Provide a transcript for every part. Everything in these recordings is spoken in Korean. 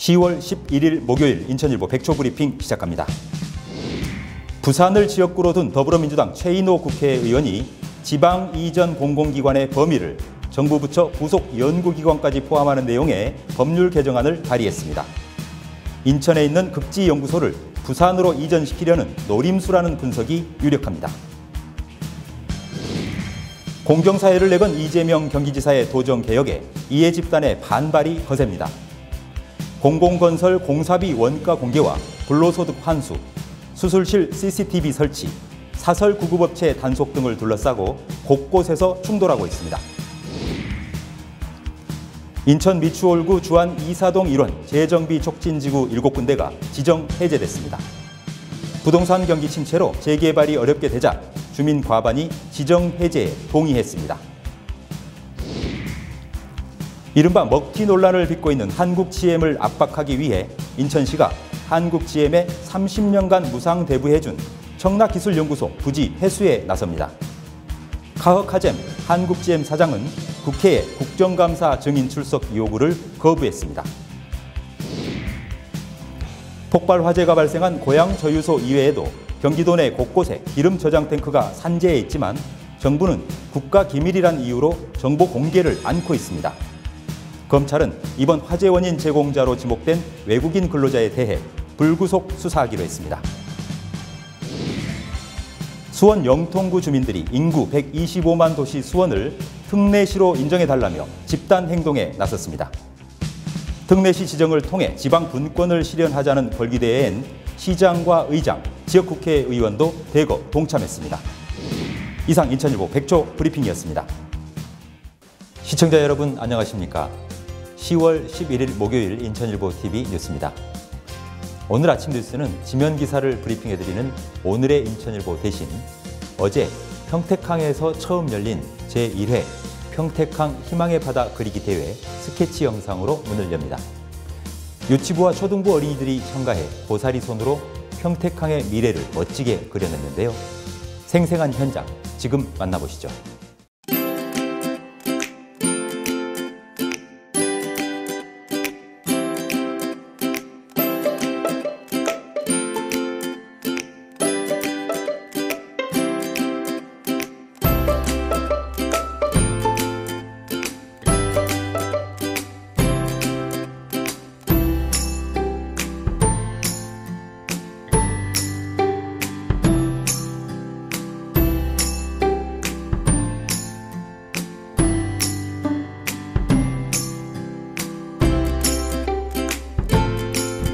10월 11일 목요일 인천일보 백초브리핑 시작합니다. 부산을 지역구로 둔 더불어민주당 최인호 국회의원이 지방 이전 공공기관의 범위를 정부 부처 부속 연구기관까지 포함하는 내용의 법률 개정안을 발의했습니다. 인천에 있는 극지연구소를 부산으로 이전시키려는 노림수라는 분석이 유력합니다. 공정사회를 내건 이재명 경기지사의 도정개혁에 이해 집단의 반발이 거셉니다. 공공건설 공사비 원가 공개와 불로소득 환수, 수술실 CCTV 설치, 사설 구급업체 단속 등을 둘러싸고 곳곳에서 충돌하고 있습니다. 인천 미추홀구 주안 이사동 일원 재정비 촉진지구 7군데가 지정 해제됐습니다. 부동산 경기 침체로 재개발이 어렵게 되자 주민 과반이 지정 해제에 동의했습니다. 이른바 먹튀 논란을 빚고 있는 한국GM을 압박하기 위해 인천시가 한국GM에 30년간 무상 대부해준 청락기술연구소 부지 회수에 나섭니다. 카허카잼 한국GM 사장은 국회에 국정감사 증인 출석 요구를 거부했습니다. 폭발 화재가 발생한 고양 저유소 이외에도 경기도 내 곳곳에 기름 저장 탱크가 산재해 있지만 정부는 국가기밀이란 이유로 정보 공개를 않고 있습니다. 검찰은 이번 화재 원인 제공자로 지목된 외국인 근로자에 대해 불구속 수사하기로 했습니다. 수원 영통구 주민들이 인구 125만 도시 수원을 특례시로 인정해달라며 집단 행동에 나섰습니다. 특례시 지정을 통해 지방 분권을 실현하자는 벌기대회엔 시장과 의장, 지역국회의원도 대거 동참했습니다. 이상 인천일보 백초 브리핑이었습니다. 시청자 여러분 안녕하십니까? 10월 11일 목요일 인천일보 TV 뉴스입니다. 오늘 아침 뉴스는 지면 기사를 브리핑해드리는 오늘의 인천일보 대신 어제 평택항에서 처음 열린 제1회 평택항 희망의 바다 그리기 대회 스케치 영상으로 문을 엽니다. 유치부와 초등부 어린이들이 참가해 고사리 손으로 평택항의 미래를 멋지게 그려냈는데요. 생생한 현장 지금 만나보시죠.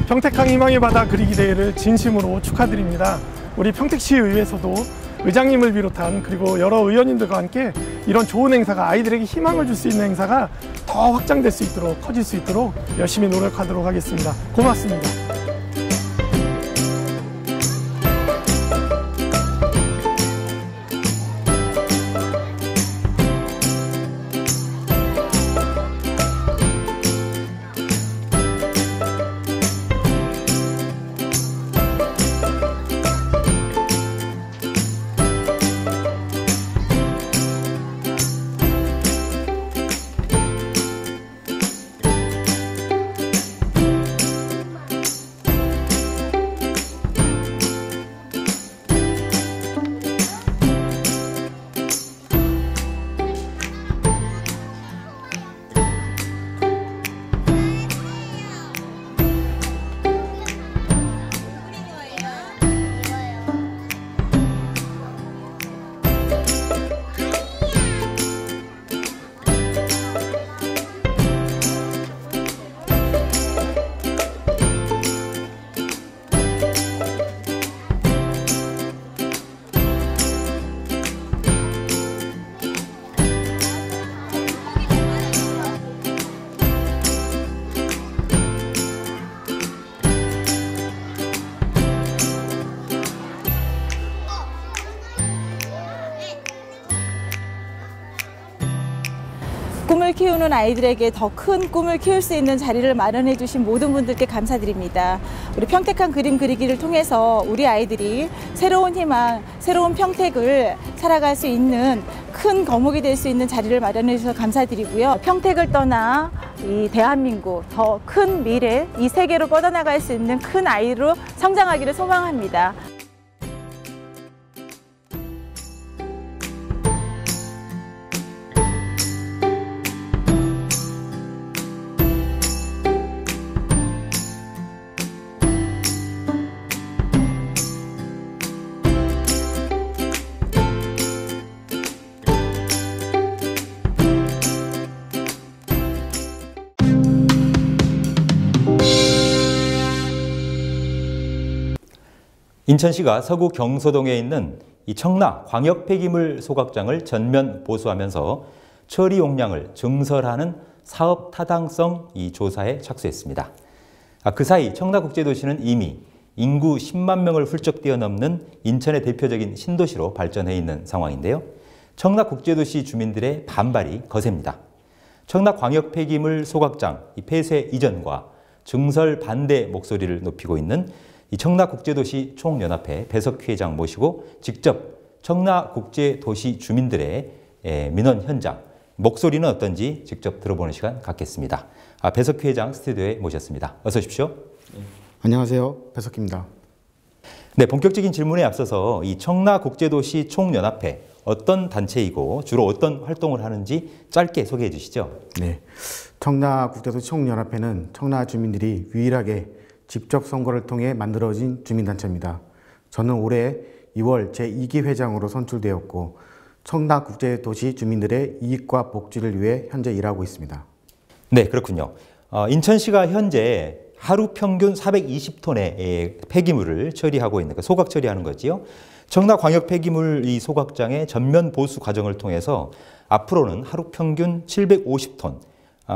평택항 희망의 바다 그리기 대회를 진심으로 축하드립니다. 우리 평택시의회에서도 의장님을 비롯한 그리고 여러 의원님들과 함께 이런 좋은 행사가 아이들에게 희망을 줄 수 있는 행사가 더 확장될 수 있도록 커질 수 있도록 열심히 노력하도록 하겠습니다. 고맙습니다. 꿈을 키우는 아이들에게 더 큰 꿈을 키울 수 있는 자리를 마련해 주신 모든 분들께 감사드립니다. 우리 평택항 그림 그리기를 통해서 우리 아이들이 새로운 희망, 새로운 평택을 살아갈 수 있는 큰 거목이 될 수 있는 자리를 마련해 주셔서 감사드리고요. 평택을 떠나 이 대한민국 더 큰 미래, 이 세계로 뻗어나갈 수 있는 큰 아이로 성장하기를 소망합니다. 인천시가 서구 경서동에 있는 이 청라 광역 폐기물 소각장을 전면 보수하면서 처리 용량을 증설하는 사업 타당성 이 조사에 착수했습니다. 그 사이 청라국제도시는 이미 인구 10만 명을 훌쩍 뛰어넘는 인천의 대표적인 신도시로 발전해 있는 상황인데요. 청라국제도시 주민들의 반발이 거셉니다. 청라 광역 폐기물 소각장 이 폐쇄 이전과 증설 반대 목소리를 높이고 있는 이 청라국제도시 총연합회 배석휘 회장 모시고 직접 청라국제도시 주민들의 민원 현장, 목소리는 어떤지 직접 들어보는 시간 갖겠습니다. 배석휘 회장 스튜디오에 모셨습니다. 어서 오십시오. 안녕하세요. 배석휘입니다. 네, 본격적인 질문에 앞서서 이 청라국제도시 총연합회 어떤 단체이고 주로 어떤 활동을 하는지 짧게 소개해 주시죠. 네, 청라국제도시 총연합회는 청라 주민들이 유일하게 직접 선거를 통해 만들어진 주민단체입니다. 저는 올해 2월 제2기 회장으로 선출되었고 청라국제도시 주민들의 이익과 복지를 위해 현재 일하고 있습니다. 네, 그렇군요. 인천시가 현재 하루 평균 420톤의 폐기물을 처리하고 있는, 소각 처리하는 거지요. 청라 광역 폐기물 이 소각장의 전면 보수 과정을 통해서 앞으로는 하루 평균 750톤,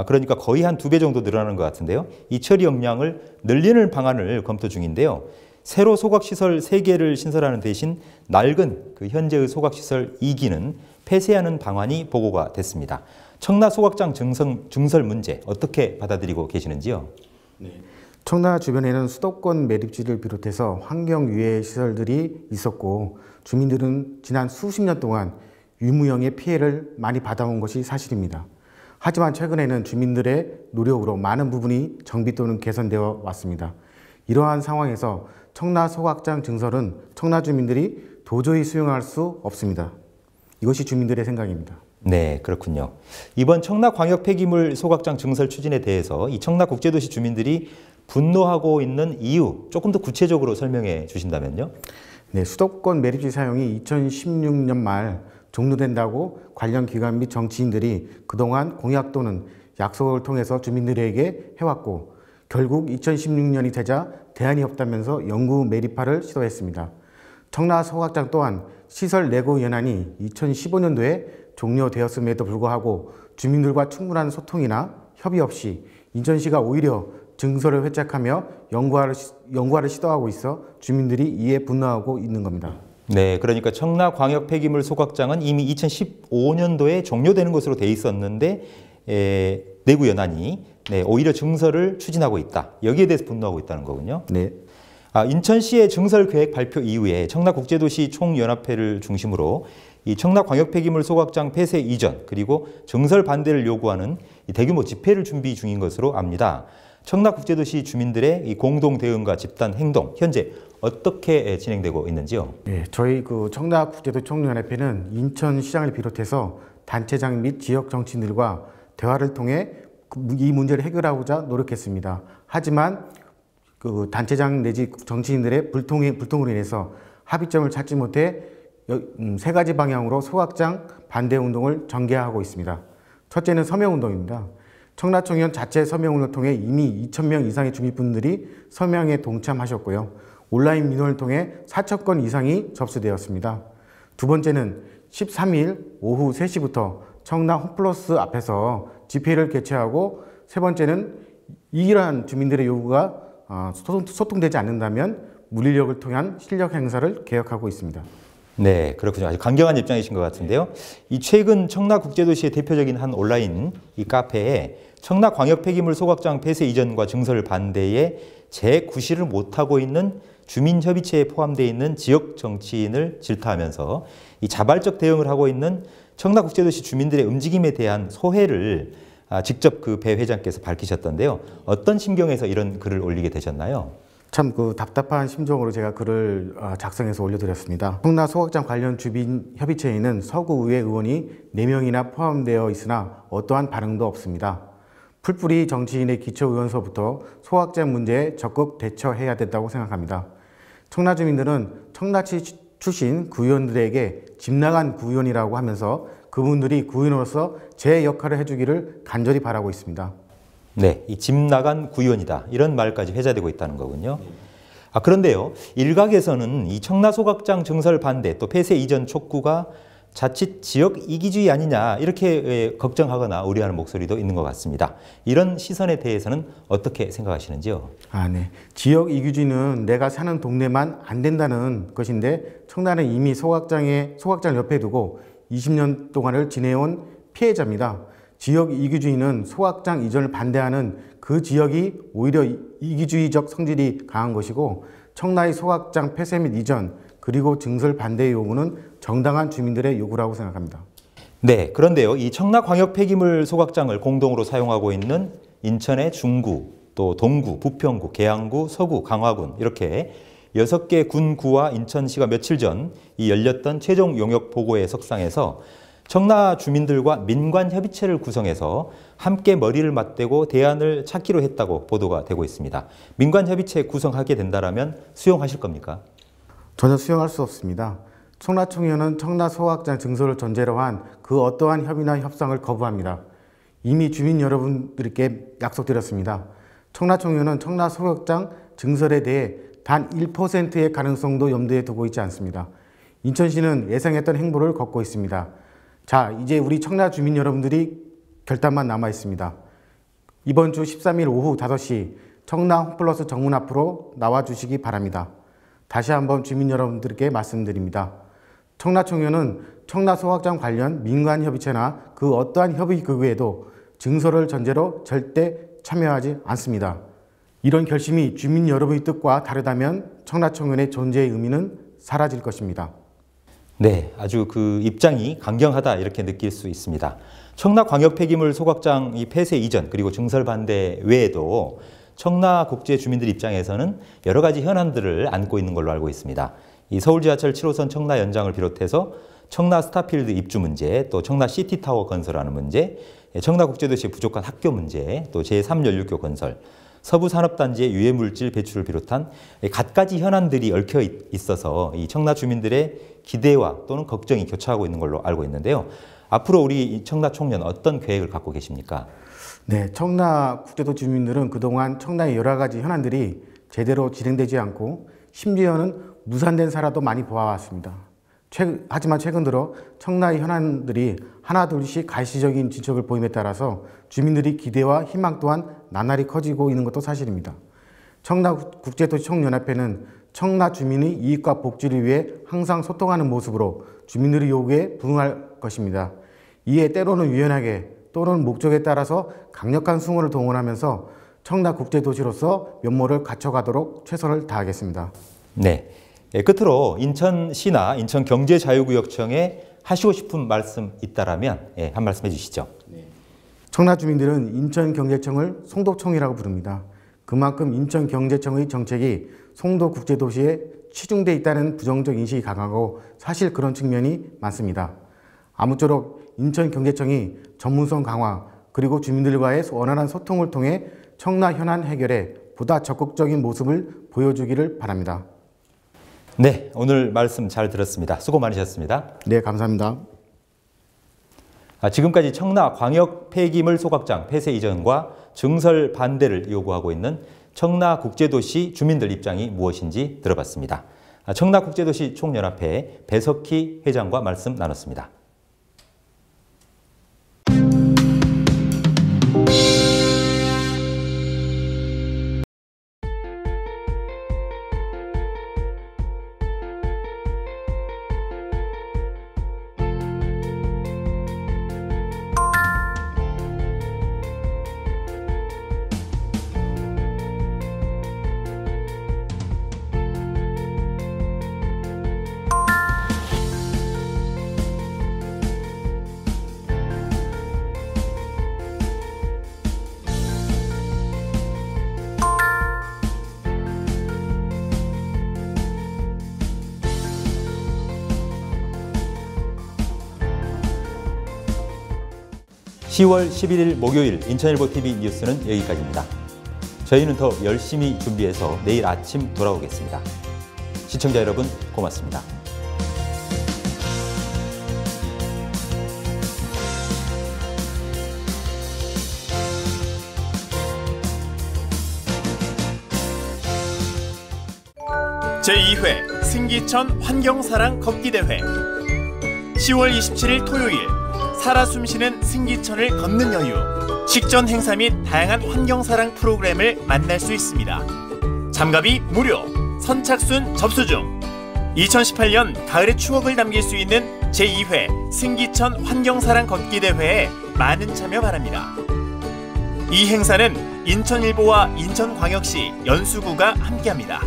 그러니까 거의 한 2배 정도 늘어나는 것 같은데요. 이 처리 용량을 늘리는 방안을 검토 중인데요. 새로 소각시설 3개를 신설하는 대신 낡은 그 현재의 소각시설 2기는 폐쇄하는 방안이 보고가 됐습니다. 청라 소각장 증설 문제 어떻게 받아들이고 계시는지요? 네. 청라 주변에는 수도권 매립지를 비롯해서 환경유해 시설들이 있었고 주민들은 지난 수십 년 동안 유무형의 피해를 많이 받아온 것이 사실입니다. 하지만 최근에는 주민들의 노력으로 많은 부분이 정비 또는 개선되어 왔습니다. 이러한 상황에서 청라 소각장 증설은 청라 주민들이 도저히 수용할 수 없습니다. 이것이 주민들의 생각입니다. 네, 그렇군요. 이번 청라 광역 폐기물 소각장 증설 추진에 대해서 이 청라국제도시 주민들이 분노하고 있는 이유 조금 더 구체적으로 설명해 주신다면요? 네, 수도권 매립지 사용이 2016년 말 종료된다고 관련 기관 및 정치인들이 그동안 공약 또는 약속을 통해서 주민들에게 해왔고 결국 2016년이 되자 대안이 없다면서 영구 매립화를 시도했습니다. 청라 소각장 또한 시설 내고 연한이 2015년도에 종료되었음에도 불구하고 주민들과 충분한 소통이나 협의 없이 인천시가 오히려 증설을 회책하며 연구화를 시도하고 있어 주민들이 이에 분노하고 있는 겁니다. 네, 그러니까 청라 광역 폐기물 소각장은 이미 2015년도에 종료되는 것으로 돼 있었는데 내구 연한이 오히려 증설을 추진하고 있다. 여기에 대해서 분노하고 있다는 거군요. 네. 인천시의 증설 계획 발표 이후에 청라국제도시 총연합회를 중심으로 이 청라 광역 폐기물 소각장 폐쇄 이전 그리고 증설 반대를 요구하는 대규모 집회를 준비 중인 것으로 압니다. 청라국제도시 주민들의 이 공동 대응과 집단 행동 현재 어떻게 진행되고 있는지요? 네, 저희 청라국제도시 총연합회는 인천시장을 비롯해서 단체장 및 지역 정치인들과 대화를 통해 이 문제를 해결하고자 노력했습니다. 하지만 단체장 내지 정치인들의 불통으로 인해서 합의점을 찾지 못해 3가지 방향으로 소각장 반대 운동을 전개하고 있습니다. 첫째는 서명운동입니다. 청라청년 자체 서명운동을 통해 이미 2,000명 이상의 주민분들이 서명에 동참하셨고요. 온라인 민원을 통해 4,000건 이상이 접수되었습니다. 두 번째는 13일 오후 3시부터 청라 홈플러스 앞에서 집회를 개최하고 세 번째는 이러한 주민들의 요구가 소통되지 않는다면 물리력을 통한 실력 행사를 계획하고 있습니다. 네, 그렇군요. 아주 강경한 입장이신 것 같은데요. 이 최근 청라국제도시의 대표적인 한 온라인 이 카페에 청라 광역 폐기물 소각장 폐쇄 이전과 증설 반대에 재구실을 못하고 있는 주민협의체에 포함되어 있는 지역 정치인을 질타하면서 이 자발적 대응을 하고 있는 청라국제도시 주민들의 움직임에 대한 소회를 직접 그 배 회장께서 밝히셨던데요. 어떤 심경에서 이런 글을 올리게 되셨나요? 참 그 답답한 심정으로 제가 글을 작성해서 올려드렸습니다. 청라 소각장 관련 주민 협의체에는 서구의회 의원이 4명이나 포함되어 있으나 어떠한 반응도 없습니다. 풀뿌리 정치인의 기초의원서부터 소각장 문제에 적극 대처해야 된다고 생각합니다. 청라 주민들은 청라시 출신 구의원들에게 집 나간 구의원이라고 하면서 그분들이 구의원으로서 제 역할을 해주기를 간절히 바라고 있습니다. 네, 이 집 나간 구의원이다 이런 말까지 회자되고 있다는 거군요. 그런데요, 일각에서는 이 청라 소각장 증설 반대 또 폐쇄 이전 촉구가 자칫 지역 이기주의 아니냐 이렇게 걱정하거나 우려하는 목소리도 있는 것 같습니다. 이런 시선에 대해서는 어떻게 생각하시는지요? 네. 지역 이기주의는 내가 사는 동네만 안 된다는 것인데 청라는 이미 소각장을 옆에 두고 20년 동안을 지내온 피해자입니다. 지역 이기주의는 소각장 이전을 반대하는 그 지역이 오히려 이기주의적 성질이 강한 것이고 청라의 소각장 폐쇄 및 이전 그리고 증설 반대의 요구는 정당한 주민들의 요구라고 생각합니다. 네, 그런데요. 이 청라광역 폐기물 소각장을 공동으로 사용하고 있는 인천의 중구, 또 동구, 부평구, 계양구, 서구, 강화군 이렇게 6개 군구와 인천시가 며칠 전 이 열렸던 최종 용역 보고의 석상에서 청라 주민들과 민관협의체를 구성해서 함께 머리를 맞대고 대안을 찾기로 했다고 보도가 되고 있습니다. 민관협의체 구성하게 된다면 수용하실 겁니까? 전혀 수용할 수 없습니다. 청라총회는 청라 소각장 증설을 전제로 한 그 어떠한 협의나 협상을 거부합니다. 이미 주민 여러분들께 약속드렸습니다. 청라총회는 청라 소각장 증설에 대해 단 1%의 가능성도 염두에 두고 있지 않습니다. 인천시는 예상했던 행보를 걷고 있습니다. 자, 이제 우리 청라 주민 여러분들이 결단만 남아 있습니다. 이번 주 13일 오후 5시 청라 홈플러스 정문 앞으로 나와 주시기 바랍니다. 다시 한번 주민 여러분들께 말씀드립니다. 청라총회는 청라 소각장 관련 민관협의체나 그 어떠한 협의기구에도 증설을 전제로 절대 참여하지 않습니다. 이런 결심이 주민 여러분의 뜻과 다르다면 청라총회의 존재의 의미는 사라질 것입니다. 네, 아주 그 입장이 강경하다 이렇게 느낄 수 있습니다. 청라광역 폐기물 소각장 이 폐쇄 이전 그리고 증설 반대 외에도 청라 국제 주민들 입장에서는 여러 가지 현안들을 안고 있는 걸로 알고 있습니다. 이 서울 지하철 7호선 청라 연장을 비롯해서 청라 스타필드 입주 문제, 또 청라 시티타워 건설하는 문제, 청라 국제도시의 부족한 학교 문제, 또 제3연륙교 건설, 서부산업단지의 유해물질 배출을 비롯한 갖가지 현안들이 얽혀 있어서 이 청라 주민들의 기대와 또는 걱정이 교차하고 있는 걸로 알고 있는데요. 앞으로 우리 청라 총련 어떤 계획을 갖고 계십니까? 네, 청라 국제도 주민들은 그동안 청라의 여러 가지 현안들이 제대로 진행되지 않고 심지어는 무산된 사례도 많이 보아왔습니다. 하지만 최근 들어 청라의 현안들이 하나둘씩 가시적인 진척을 보임에 따라서 주민들의 기대와 희망 또한 나날이 커지고 있는 것도 사실입니다. 청라 국제도시 총연합회는 청라 주민의 이익과 복지를 위해 항상 소통하는 모습으로 주민들의 요구에 부응할 것입니다. 이에 때로는 유연하게 또는 목적에 따라서 강력한 수응을 동원하면서 청라 국제도시로서 면모를 갖춰가도록 최선을 다하겠습니다. 네. 끝으로 인천시나 인천경제자유구역청에 하시고 싶은 말씀 있다라면 한 말씀 해주시죠. 청라 주민들은 인천경제청을 송도청이라고 부릅니다. 그만큼 인천경제청의 정책이 송도국제도시에 치중돼 있다는 부정적 인식이 강하고 사실 그런 측면이 많습니다. 아무쪼록 인천경제청이 전문성 강화 그리고 주민들과의 원활한 소통을 통해 청라 현안 해결에 보다 적극적인 모습을 보여주기를 바랍니다. 네, 오늘 말씀 잘 들었습니다. 수고 많으셨습니다. 네, 감사합니다. 지금까지 청라 광역 폐기물 소각장 폐쇄 이전과 증설 반대를 요구하고 있는 청라 국제도시 주민들 입장이 무엇인지 들어봤습니다. 청라 국제도시 총연합회 배석희 회장과 말씀 나눴습니다. 10월 11일 목요일 인천일보TV 뉴스는 여기까지입니다. 저희는 더 열심히 준비해서 내일 아침 돌아오겠습니다. 시청자 여러분 고맙습니다. 제2회 승기천 환경사랑 걷기대회 10월 27일 토요일 살아 숨쉬는 승기천을 걷는 여유 식전 행사 및 다양한 환경사랑 프로그램을 만날 수 있습니다. 참가비 무료, 선착순 접수 중 2018년 가을의 추억을 남길 수 있는 제2회 승기천 환경사랑 걷기대회에 많은 참여 바랍니다. 이 행사는 인천일보와 인천광역시 연수구가 함께합니다.